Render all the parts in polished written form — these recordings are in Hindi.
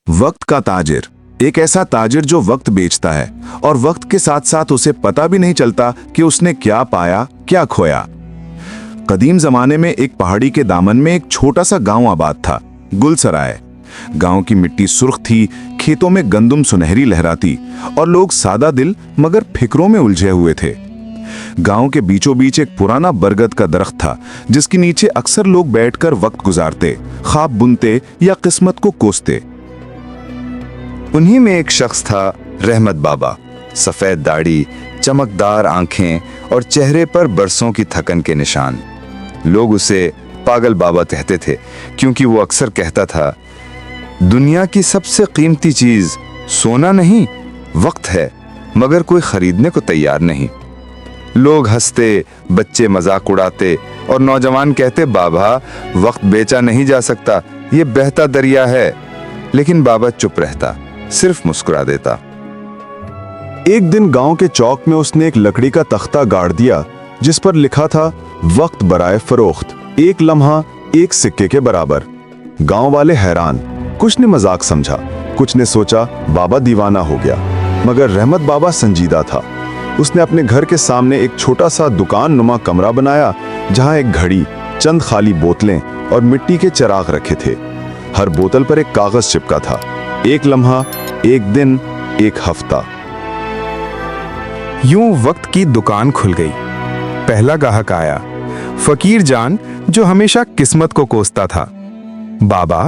वक्त का ताजिर, एक ऐसा ताजिर जो वक्त बेचता है और वक्त के साथ साथ उसे पता भी नहीं चलता कि उसने क्या पाया क्या खोया। कदीम जमाने में एक पहाड़ी के दामन में एक छोटा सा गांव आबाद था, गुलसराय। गांव की मिट्टी सुर्ख थी, खेतों में गंदुम सुनहरी लहराती और लोग सादा दिल मगर फिक्रों में उलझे हुए थे। गांव के बीचों बीच एक पुराना बरगद का दरख्त था, जिसके नीचे अक्सर लोग बैठकर वक्त गुजारते, ख्वाब बुनते या किस्मत को कोसते। उन्हीं में एक शख्स था, रहमत बाबा। सफेद दाढ़ी, चमकदार आंखें और चेहरे पर बरसों की थकन के निशान। लोग उसे पागल बाबा कहते थे, क्योंकि वो अक्सर कहता था, दुनिया की सबसे कीमती चीज सोना नहीं, वक्त है, मगर कोई खरीदने को तैयार नहीं। लोग हंसते, बच्चे मजाक उड़ाते और नौजवान कहते, बाबा वक्त बेचा नहीं जा सकता, ये बहता दरिया है। लेकिन बाबा चुप रहता, सिर्फ मुस्कुरा देता। एक दिन गांव के चौक में उसने एक लकड़ी का तख्ता गाड़ दिया, जिस पर लिखा था, वक्त बराए फरोख्त, एक लम्हा एक सिक्के के बराबर। गांव वाले हैरान, कुछ ने मजाक समझा, कुछ ने सोचा बाबा दीवाना हो गया, मगर रहमत बाबा संजीदा था। उसने अपने घर के सामने एक छोटा सा दुकान नुमा कमरा बनाया, जहां एक घड़ी, चंद खाली बोतलें और मिट्टी के चिराग रखे थे। हर बोतल पर एक कागज चिपका था, एक लम्हा, एक दिन, एक हफ्ता। यूं वक्त की दुकान खुल गई। पहला ग्राहक आया, फकीर जान, जो हमेशा किस्मत को कोसता था। बाबा,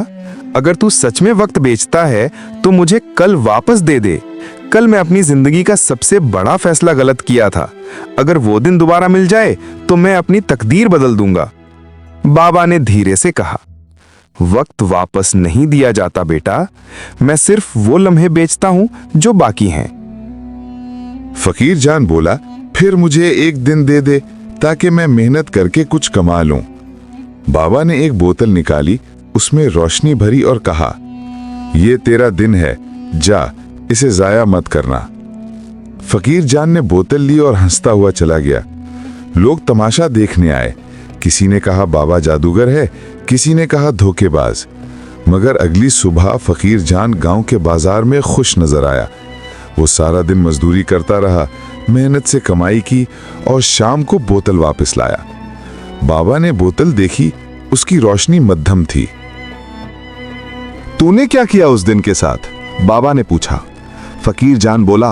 अगर तू सच में वक्त बेचता है तो मुझे कल वापस दे दे। कल मैं अपनी जिंदगी का सबसे बड़ा फैसला गलत किया था। अगर वो दिन दोबारा मिल जाए तो मैं अपनी तकदीर बदल दूंगा। बाबा ने धीरे से कहा, वक्त वापस नहीं दिया जाता बेटा, मैं सिर्फ वो लम्हे बेचता हूं जो बाकी हैं। फकीर जान बोला, फिर मुझे एक दिन दे दे ताकि मैं मेहनत करके कुछ कमा लूं। बाबा ने एक बोतल निकाली, उसमें रोशनी भरी और कहा, ये तेरा दिन है, जा इसे जाया मत करना। फकीर जान ने बोतल ली और हंसता हुआ चला गया। लोग तमाशा देखने आए। किसी ने कहा बाबा जादूगर है, किसी ने कहा धोखेबाज। मगर अगली सुबह फकीर जान गांव के बाजार में खुश नजर आया। वो सारा दिन मजदूरी करता रहा, मेहनत से कमाई की और शाम को बोतल वापस लाया। बाबा ने बोतल देखी, उसकी रोशनी मध्यम थी। तूने क्या किया उस दिन के साथ? बाबा ने पूछा। फकीर जान बोला,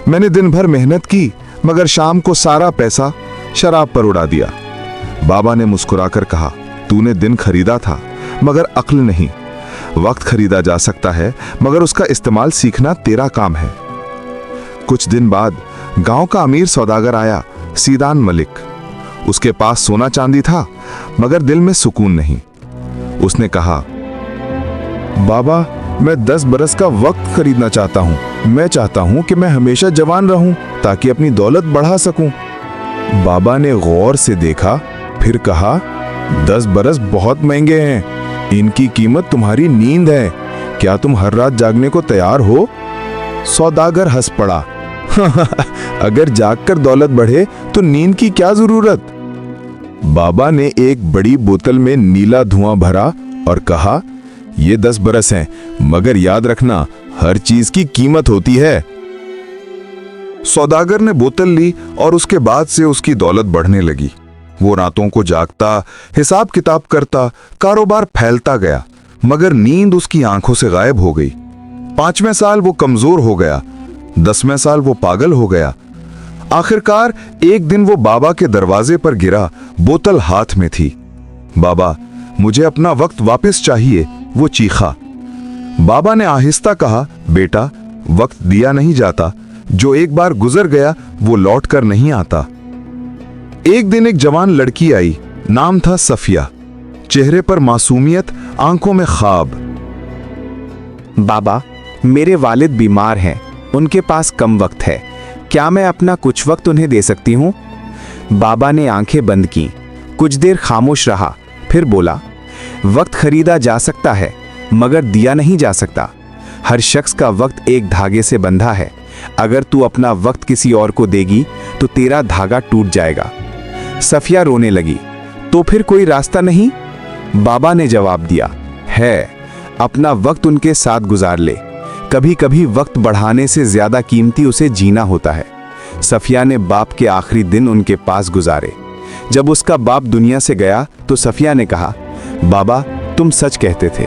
मैंने दिन भर मेहनत की, मगर शाम को सारा पैसा शराब पर उड़ा दिया। बाबा ने मुस्कुराकर कहा, तूने दिन खरीदा था, मगर अक्ल नहीं। वक्त खरीदा जा सकता है, मगर उसका इस्तेमाल सीखना तेरा काम है। कुछ दिन बाद गांव का अमीर सौदागर आया, सीदान मलिक। उसके पास सोना चांदी था, मगर दिल में सुकून नहीं। उसने कहा, बाबा, मैं 10 बरस का वक्त खरीदना चाहता हूं। मैं चाहता हूं कि मैं हमेशा जवान रहूं, ताकि अपनी दौलत बढ़ा सकूं। बाबा ने गौर से देखा, फिर कहा, 10 बरस बहुत महंगे हैं, इनकी कीमत तुम्हारी नींद है। क्या तुम हर रात जागने को तैयार हो? सौदागर हंस पड़ा, अगर जागकर दौलत बढ़े तो नींद की क्या जरूरत? बाबा ने एक बड़ी बोतल में नीला धुआं भरा और कहा, ये 10 बरस हैं, मगर याद रखना, हर चीज की कीमत होती है। सौदागर ने बोतल ली और उसके बाद से उसकी दौलत बढ़ने लगी। वो रातों को जागता, हिसाब किताब करता, कारोबार फैलता गया, मगर नींद उसकी आंखों से गायब हो गई। 5वें साल वो कमजोर हो गया, 10वें साल वो पागल हो गया। आखिरकार एक दिन वो बाबा के दरवाजे पर गिरा, बोतल हाथ में थी। बाबा, मुझे अपना वक्त वापस चाहिए, वो चीखा। बाबा ने आहिस्ता कहा, बेटा, वक्त दिया नहीं जाता, जो एक बार गुजर गया वो लौट कर नहीं आता। एक दिन एक जवान लड़की आई, नाम था सफिया। चेहरे पर मासूमियत, आंखों में ख्वाब। बाबा, मेरे वालिद बीमार हैं, उनके पास कम वक्त है, क्या मैं अपना कुछ वक्त उन्हें दे सकती हूँ? बाबा ने आंखें बंद की, कुछ देर खामोश रहा, फिर बोला, वक्त खरीदा जा सकता है, मगर दिया नहीं जा सकता। हर शख्स का वक्त एक धागे से बंधा है। अगर तू अपना वक्त किसी और को देगी तो तेरा धागा टूट जाएगा। सफिया रोने लगी, तो फिर कोई रास्ता नहीं? बाबा ने जवाब दिया, है। अपना वक्त उनके साथ गुजार ले। कभी कभी वक्त बढ़ाने से ज्यादा कीमती उसे जीना होता है। सफिया ने बाप के आखिरी दिन उनके पास गुजारे। जब उसका बाप दुनिया से गया तो सफिया ने कहा, बाबा तुम सच कहते थे,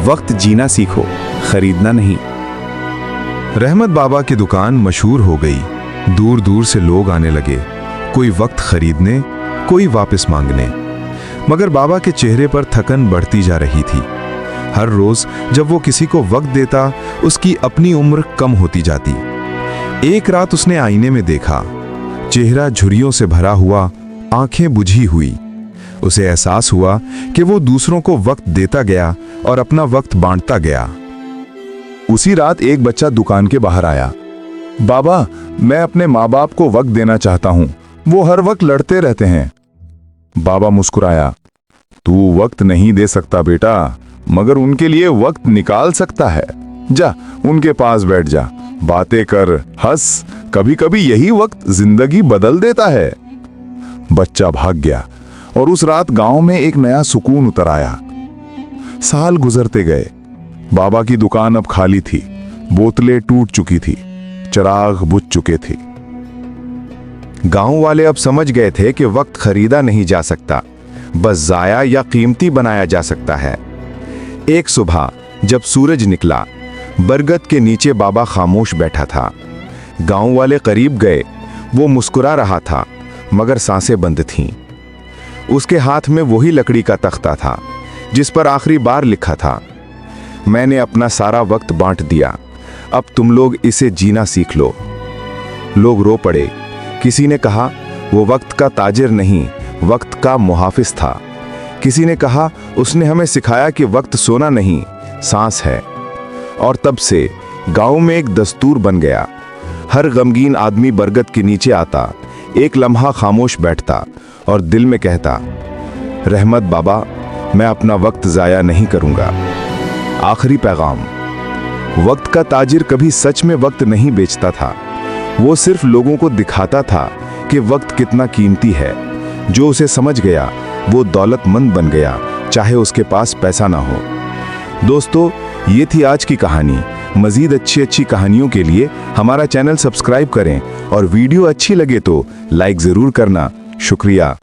वक्त जीना सीखो, खरीदना नहीं। रहमत बाबा की दुकान मशहूर हो गई। दूर दूर से लोग आने लगे, कोई वक्त खरीदने, कोई वापस मांगने। मगर बाबा के चेहरे पर थकन बढ़ती जा रही थी। हर रोज जब वो किसी को वक्त देता, उसकी अपनी उम्र कम होती जाती। एक रात उसने आईने में देखा, चेहरा झुर्रियों से भरा हुआ, आंखें बुझी हुई। उसे एहसास हुआ कि वो दूसरों को वक्त देता गया और अपना वक्त बांटता गया। उसी रात एक बच्चा दुकान के बाहर आया। बाबा, मैं अपने माँ बाप को वक्त देना चाहता हूँ, वो हर वक्त लड़ते रहते हैं। बाबा मुस्कुराया, तू वक्त नहीं दे सकता बेटा, मगर उनके लिए वक्त निकाल सकता है। जा उनके पास बैठ जा, बातें कर, हंस, कभी कभी यही वक्त जिंदगी बदल देता है। बच्चा भाग गया और उस रात गांव में एक नया सुकून उतर आया। साल गुजरते गए। बाबा की दुकान अब खाली थी, बोतलें टूट चुकी थी, चिराग बुझ चुके थे। गांव वाले अब समझ गए थे कि वक्त खरीदा नहीं जा सकता, बस जाया या कीमती बनाया जा सकता है। एक सुबह जब सूरज निकला, बरगद के नीचे बाबा खामोश बैठा था। गांव वाले करीब गए। वो मुस्कुरा रहा था, मगर सांसें बंद थीं। उसके हाथ में वही लकड़ी का तख्ता था जिस पर आखिरी बार लिखा था, मैंने अपना सारा वक्त बांट दिया, अब तुम लोग इसे जीना सीख लो। लोग रो पड़े। किसी ने कहा, वो वक्त का ताजिर नहीं, वक्त का मुहाफिज था। किसी ने कहा, उसने हमें सिखाया कि वक्त सोना नहीं, सांस है। और तब से गांव में एक दस्तूर बन गया। हर गमगीन आदमी बरगद के नीचे आता, एक लम्हा खामोश बैठता और दिल में कहता, रहमत बाबा, मैं अपना वक्त जाया नहीं करूंगा। आखिरी पैगाम। वक्त का ताजिर कभी सच में वक्त नहीं बेचता था, वो सिर्फ लोगों को दिखाता था कि वक्त कितना कीमती है। जो उसे समझ गया वो दौलतमंद बन गया, चाहे उसके पास पैसा ना हो। दोस्तों, ये थी आज की कहानी। मजीद अच्छी कहानियों के लिए हमारा चैनल सब्सक्राइब करें और वीडियो अच्छी लगे तो लाइक जरूर करना। शुक्रिया।